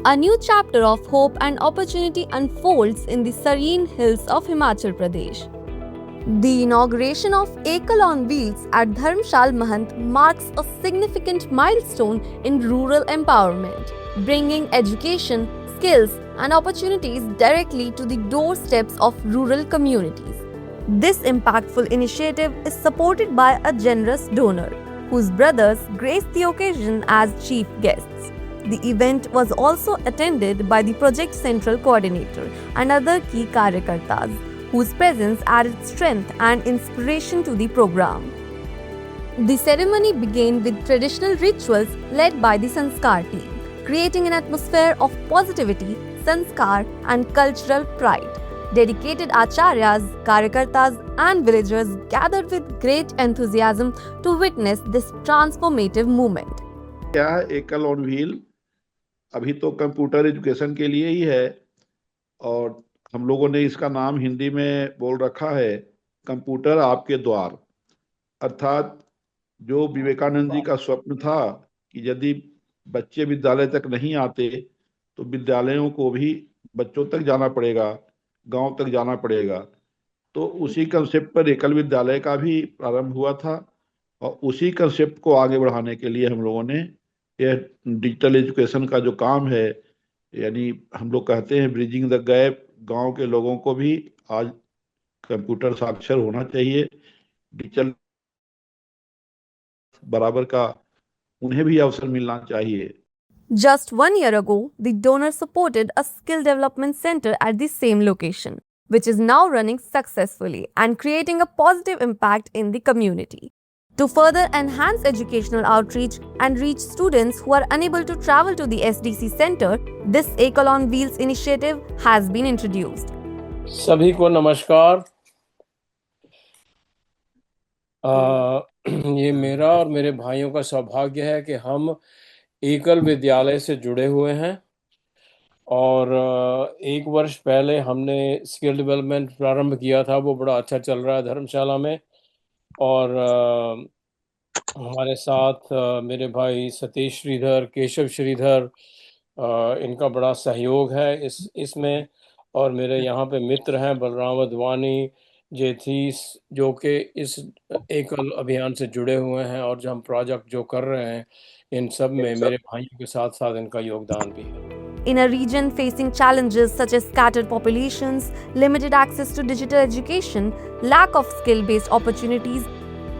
A new chapter of hope and opportunity unfolds in the serene hills of Himachal Pradesh. The inauguration of Ekal on Wheels at Dharmshal Mahant marks a significant milestone in rural empowerment, bringing education, skills, and opportunities directly to the doorsteps of rural communities. This impactful initiative is supported by a generous donor, whose brothers graced the occasion as chief guests. The event was also attended by the Project Central coordinator and other key Karyakartas, whose presence added strength and inspiration to the program. The ceremony began with traditional rituals led by the Sanskar team, creating an atmosphere of positivity, sanskar, and cultural pride. Dedicated acharyas, karyakartas, and villagers gathered with great enthusiasm to witness this transformative movement. क्या है एकल on wheel? अभी तो computer education के लिए ही है और हम लोगों ने इसका नाम हिंदी में बोल रखा है कंप्यूटर आपके द्वार। अर्थात जो विवेकानंद जी का स्वप्न था कि यदि बच्चे विद्यालय तक नहीं आते तो विद्यालयों को भी बच्चों तक जाना पड़ेगा, गांव तक जाना पड़ेगा। तो उसी कंसेप्ट पर एकल विद्यालय का भी प्रारंभ हुआ था और उसी कंसेप्ट को आगे बढ़ाने के लिए हम लोगों ने यह डिजिटल एजुकेशन का जो काम है, यानी हम लोग कहते हैं ब्रिजिंग द गैप, गांव के लोगों को भी आज कंप्यूटर साक्षर होना चाहिए, डिजिटल बराबर का उन्हें भी अवसर मिलना चाहिए। Just 1 year ago, the donor supported a skill development center at the same location, which is now running successfully and creating a positive impact in the community. To further enhance educational outreach and reach students who are unable to travel to the SDC center, this Ekal on Wheels initiative has been introduced. सभी को नमस्कार। ये मेरा और मेरे भाइयों का सौभाग्य है कि हम एकल विद्यालय से जुड़े हुए हैं और 1 वर्ष पहले हमने स्किल डेवलपमेंट प्रारंभ किया था। वो बड़ा अच्छा चल रहा है धर्मशाला में और हमारे साथ मेरे भाई सतीश श्रीधर, केशव श्रीधर, इनका बड़ा सहयोग है इसमें और मेरे यहाँ पे मित्र हैं बलराम अदवानी, जेथीस, जो कि इस एकल अभियान से जुड़े हुए हैं और जो हम प्रोजेक्ट जो कर रहे हैं इन सब में मेरे भाइयों के साथ साथ इनका योगदान भी है। In a region facing challenges such as scattered populations, limited access to digital education, lack of skill-based opportunities,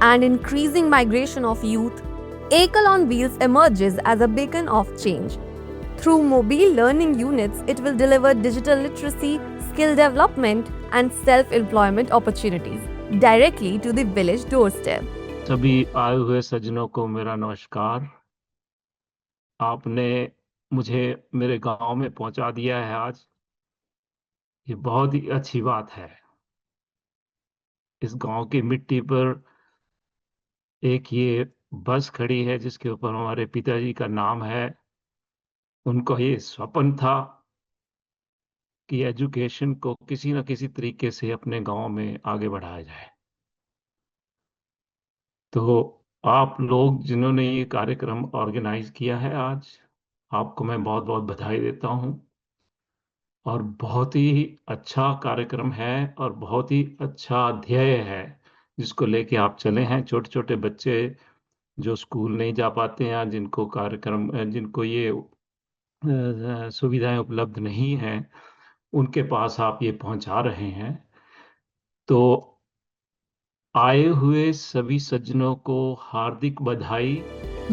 and increasing migration of youth, Ekal on Wheels emerges as a beacon of change. Through mobile learning units, it will deliver digital literacy, skill development, and self-employment opportunities directly to the village doorstep. सभी आए हुए सज्जनों को मेरा नमस्कार। आपने मुझे मेरे गांव में पहुंचा दिया है आज, ये बहुत ही अच्छी बात है। इस गांव की मिट्टी पर एक ये बस खड़ी है जिसके ऊपर हमारे पिताजी का नाम है। उनको ये स्वप्न था कि एजुकेशन को किसी न किसी तरीके से अपने गांव में आगे बढ़ाया जाए। तो आप लोग जिन्होंने ये कार्यक्रम ऑर्गेनाइज किया है आज, आपको मैं बहुत बहुत बधाई देता हूं और बहुत ही अच्छा कार्यक्रम है और बहुत ही अच्छा ध्येय है जिसको लेके आप चले हैं। छोटे छोटे बच्चे जो स्कूल नहीं जा पाते हैं, जिनको ये सुविधाएं उपलब्ध नहीं हैं, उनके पास आप ये पहुंचा रहे हैं। तो आए हुए सभी सज्जनों को हार्दिक बधाई।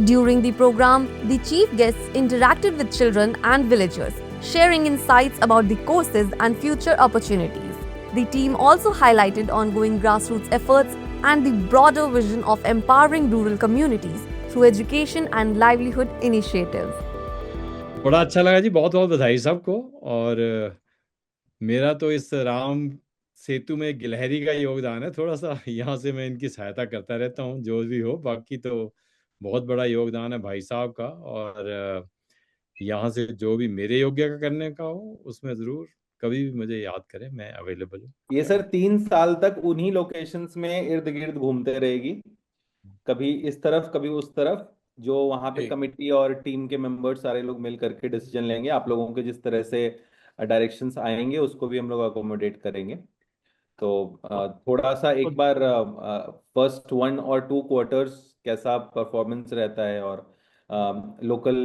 During the program, the chief guests interacted with children and villagers, sharing insights about the courses and future opportunities. The team also highlighted ongoing grassroots efforts and the broader vision of empowering rural communities through education and livelihood initiatives. बड़ा अच्छा लगा जी, बहुत बहुत बधाई सबको। और मेरा तो इस राम सेतु में गिलहरी का योगदान है, थोड़ा सा यहाँ से मैं इनकी सहायता करता रहता हूँ जो भी हो। बाकी तो बहुत बड़ा योगदान है भाई साहब का और यहाँ से जो भी मेरे योग्य का करने का हो उसमें जरूर कभी भी मुझे याद करें, मैं अवेलेबल हूँ। ये सर 3 साल तक उन्हीं लोकेशंस में इर्द गिर्द घूमते रहेगी, कभी इस तरफ कभी उस तरफ, जो वहाँ पे ठीक। कमिटी और टीम के मेंबर्स सारे लोग मिल करके डिसीजन लेंगे। आप लोगों के जिस तरह से डायरेक्शंस आएंगे उसको भी हम लोग अकोमोडेट करेंगे। तो थोड़ा सा एक बार फर्स्ट 1 और 2 क्वार्टर्स कैसा परफॉर्मेंस रहता है, और लोकल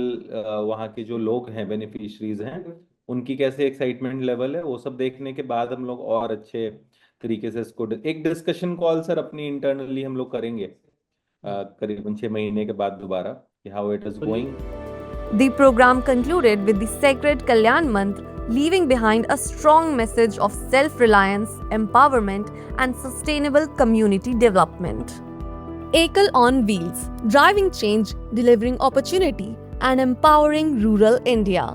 वहाँ के जो लोग हैं बेनिफिशरीज हैं उनकी कैसे एक्साइटमेंट लेवल है, वो सब देखने के बाद हम लोग और अच्छे तरीके से इसको एक डिस्कशन कॉल सर अपनी इंटरनली हम लोग करेंगे करीबन 6 महीने के बाद दोबारा, कि how it is going. The program concluded with the sacred Kalyan Mantra, leaving behind a strong message of self-reliance, empowerment, and sustainable community development. Ekal on Wheels, driving change, delivering opportunity, and empowering rural India.